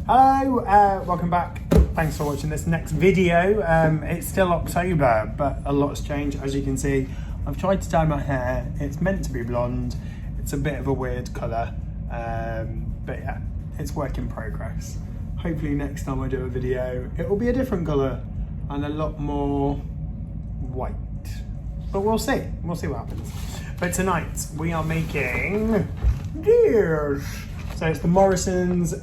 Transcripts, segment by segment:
Hello, welcome back. Thanks for watching this next video. It's still October, but a lot's changed. As you can see, I've tried to dye my hair. It's meant to be blonde. It's a bit of a weird colour, but yeah, it's work in progress. Hopefully next time I do a video, it will be a different colour and a lot more white. But we'll see what happens. But tonight we are making this. So it's the Morrison's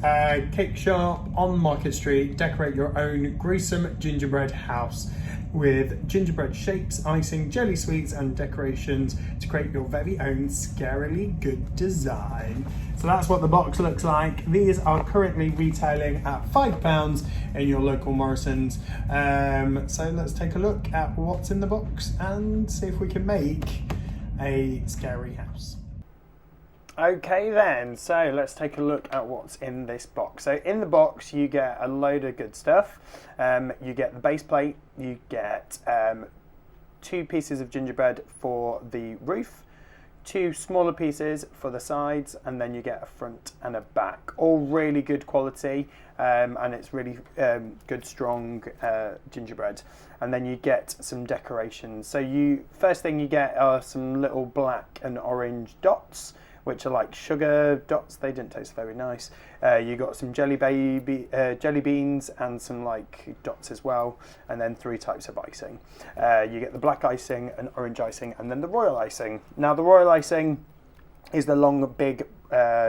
cake shop on Market Street. Decorate your own gruesome gingerbread house with gingerbread shapes, icing, jelly sweets and decorations to create your very own scarily good design. So that's what the box looks like. These are currently retailing at £5 in your local Morrison's. So let's take a look at what's in the box and see if we can make a scary house. Okay then, so let's take a look at what's in this box. So in the box you get a load of good stuff. You get the base plate, you get 2 pieces of gingerbread for the roof, 2 smaller pieces for the sides, and then you get a front and a back. All really good quality, and it's really good strong gingerbread. And then you get some decorations. So first thing you get are some little black and orange dots, which are like sugar dots. They didn't taste very nice. You got some jelly beans and some like dots as well, and then 3 types of icing. You get the black icing and orange icing, and then the royal icing. Now the royal icing is the long big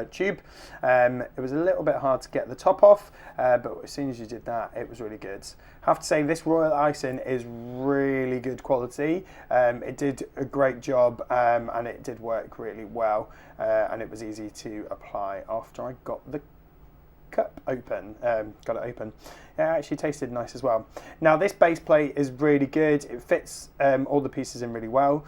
tube. It was a little bit hard to get the top off, but as soon as you did that, it was really good. I have to say this royal icing is really good quality. It did a great job, and it did work really well, and it was easy to apply after I got the cup open. Got it open. It actually tasted nice as well. Now this base plate is really good. It fits all the pieces in really well.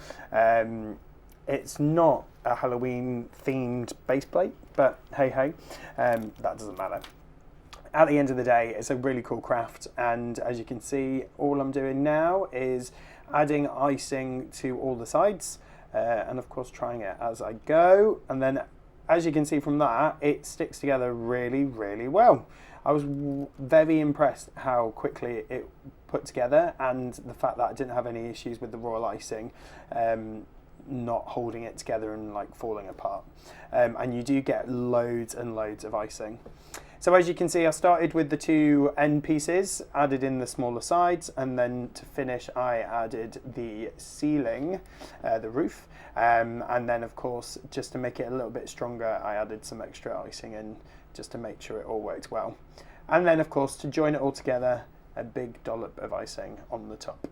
It's not a Halloween themed base plate, but hey, that doesn't matter. At the end of the day, it's a really cool craft, and as you can see, all I'm doing now is adding icing to all the sides, and of course trying it as I go, and then as you can see from that, it sticks together really, really well. I was very impressed how quickly it put together, and the fact that I didn't have any issues with the royal icing not holding it together and like falling apart. And you do get loads and loads of icing. So as you can see, I started with the 2 end pieces, added in the smaller sides, and then to finish I added the ceiling, the roof, and then of course just to make it a little bit stronger I added some extra icing in just to make sure it all worked well. And then of course to join it all together, a big dollop of icing on the top.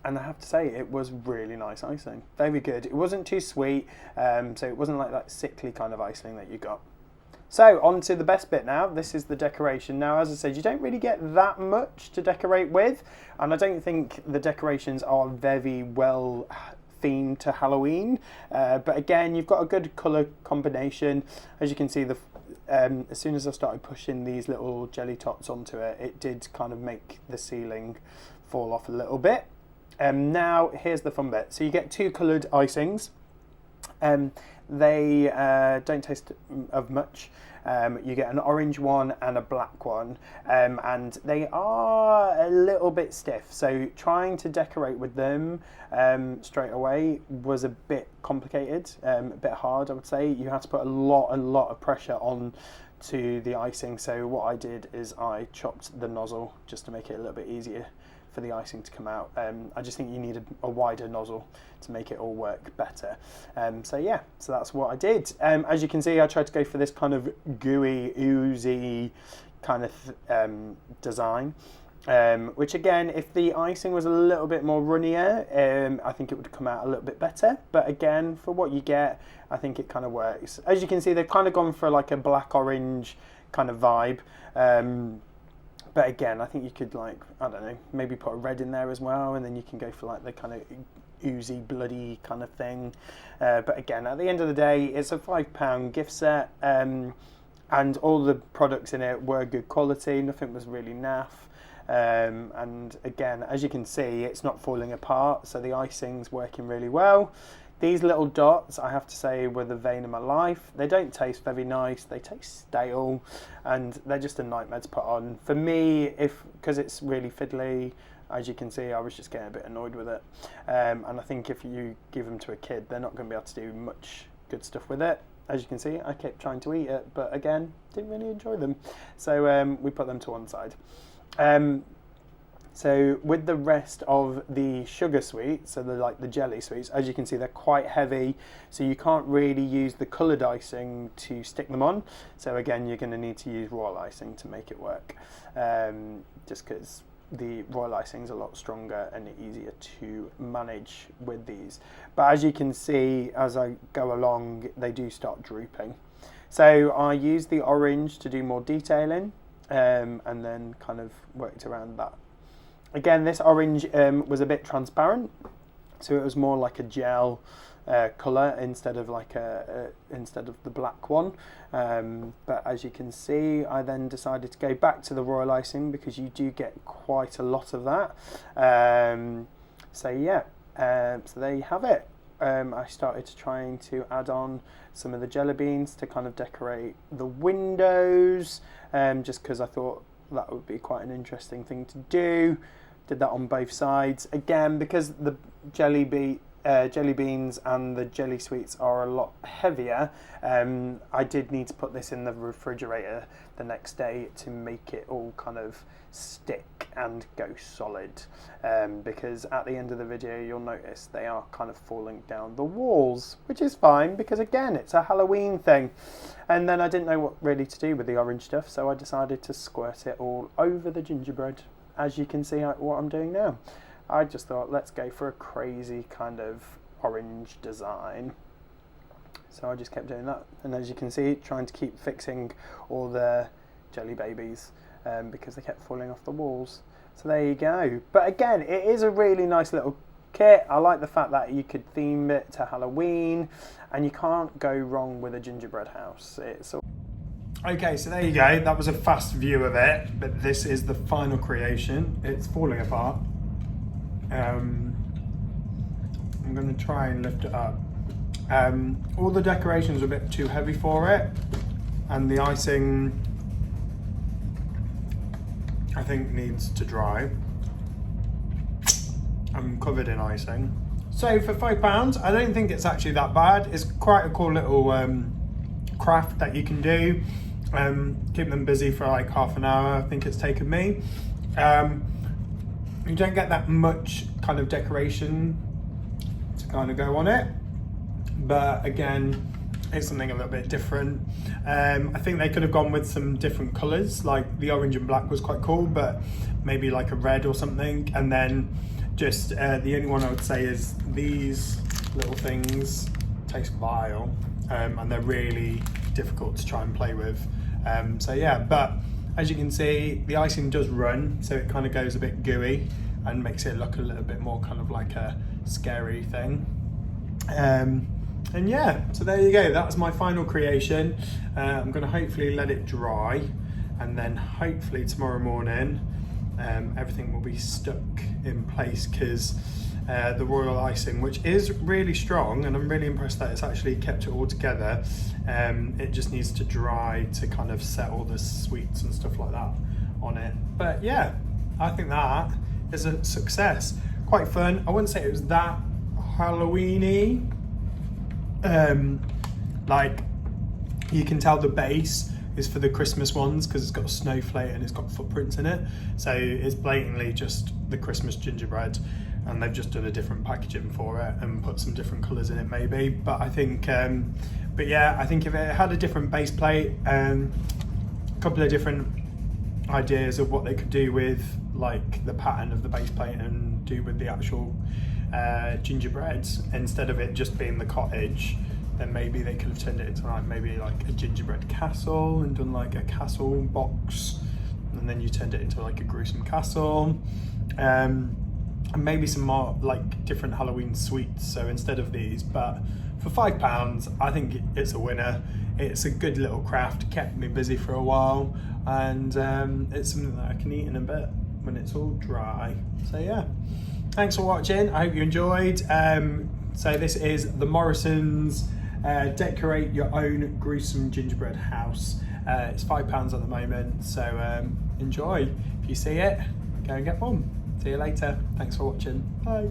And I have to say, it was really nice icing. Very good. It wasn't too sweet, so it wasn't like that sickly kind of icing that you got. So, on to the best bit now. This is the decoration. Now, as I said, you don't really get that much to decorate with, and I don't think the decorations are very well themed to Halloween. But again, you've got a good colour combination. As you can see, as soon as I started pushing these little jelly tots onto it, it did kind of make the ceiling fall off a little bit. Now here's the fun bit. So you get 2 coloured icings. They don't taste of much. You get an orange one and a black one, and they are a little bit stiff. So trying to decorate with them straight away was a bit complicated, a bit hard, I would say. You have to put a lot of pressure on to the icing. So what I did is I chopped the nozzle just to make it a little bit easier for the icing to come out. I just think you need a wider nozzle to make it all work better. So yeah, so that's what I did. As you can see, I tried to go for this kind of gooey, oozy kind of design, which again, if the icing was a little bit more runnier, I think it would come out a little bit better. But again, for what you get, I think it kind of works. As you can see, they've kind of gone for like a black-orange kind of vibe. But again, I think you could, like, I don't know, maybe put a red in there as well, and then you can go for like the kind of oozy, bloody kind of thing. But again, at the end of the day, it's a £5 gift set, and all the products in it were good quality. Nothing was really naff. And again, as you can see, it's not falling apart, so the icing's working really well. These little dots, I have to say, were the vein of my life. They don't taste very nice. They taste stale, and they're just a nightmare to put on. For me, because it's really fiddly, as you can see, I was just getting a bit annoyed with it. And I think if you give them to a kid, they're not going to be able to do much good stuff with it. As you can see, I kept trying to eat it, but again, didn't really enjoy them. So we put them to one side. So with the rest of the sugar sweets, so the jelly sweets, as you can see, they're quite heavy, so you can't really use the coloured icing to stick them on. So again, you're going to need to use royal icing to make it work, just because the royal icing is a lot stronger and easier to manage with these. But as you can see, as I go along, they do start drooping. So I used the orange to do more detailing, and then kind of worked around that. Again, this orange was a bit transparent, so it was more like a gel colour instead of instead of the black one. But as you can see, I then decided to go back to the royal icing because you do get quite a lot of that. So yeah, so there you have it. I started trying to add on some of the jelly beans to kind of decorate the windows, just because I thought that would be quite an interesting thing to do. Did that on both sides. Again, because the jelly beans and the jelly sweets are a lot heavier, I did need to put this in the refrigerator the next day to make it all kind of stick and go solid, because at the end of the video you'll notice they are kind of falling down the walls, which is fine because again, it's a Halloween thing. And then I didn't know what really to do with the orange stuff, so I decided to squirt it all over the gingerbread, as you can see what I'm doing now. I just thought, let's go for a crazy kind of orange design. So I just kept doing that. And as you can see, trying to keep fixing all the jelly babies, because they kept falling off the walls. So there you go. But again, it is a really nice little kit. I like the fact that you could theme it to Halloween, and you can't go wrong with a gingerbread house. Okay, so there you go. That was a fast view of it, but this is the final creation. It's falling apart. I'm going to try and lift it up. All the decorations are a bit too heavy for it, and the icing, I think, needs to dry. I'm covered in icing. So for £5, I don't think it's actually that bad. It's quite a cool little craft that you can do. Keep them busy for like half an hour, I think it's taken me. You don't get that much kind of decoration to kind of go on it, but again, it's something a little bit different. I think they could have gone with some different colours, like the orange and black was quite cool, but maybe like a red or something. And then just the only one I would say is these little things taste vile, and they're really difficult to try and play with. So yeah, but as you can see, the icing does run, so it kind of goes a bit gooey and makes it look a little bit more kind of like a scary thing. And yeah, so there you go, that was my final creation. I'm going to hopefully let it dry, and then hopefully tomorrow morning everything will be stuck in place, because the royal icing, which is really strong, and I'm really impressed that it's actually kept it all together, it just needs to dry to kind of set all the sweets and stuff like that on it. But yeah, I think that is a success. Quite fun. I wouldn't say it was that Halloween-y. Like, you can tell the base is for the Christmas ones because it's got a snowflake and it's got footprints in it, so it's blatantly just the Christmas gingerbread, and they've just done a different packaging for it and put some different colours in it maybe. But I think but yeah, I think if it had a different base plate, a couple of different ideas of what they could do with like the pattern of the base plate and do with the actual gingerbreads, instead of it just being the cottage, then maybe they could have turned it into like maybe like a gingerbread castle and done like a castle box, and then you turned it into like a gruesome castle, and maybe some more like different Halloween sweets. So instead of these, but for £5, I think it's a winner. It's a good little craft, kept me busy for a while, and it's something that I can eat in a bit when it's all dry. So yeah, thanks for watching. I hope you enjoyed. So this is the Morrison's Decorate Your Own Gruesome Gingerbread House. It's £5 at the moment, so enjoy. If you see it, go and get one. See you later. Thanks for watching. Bye.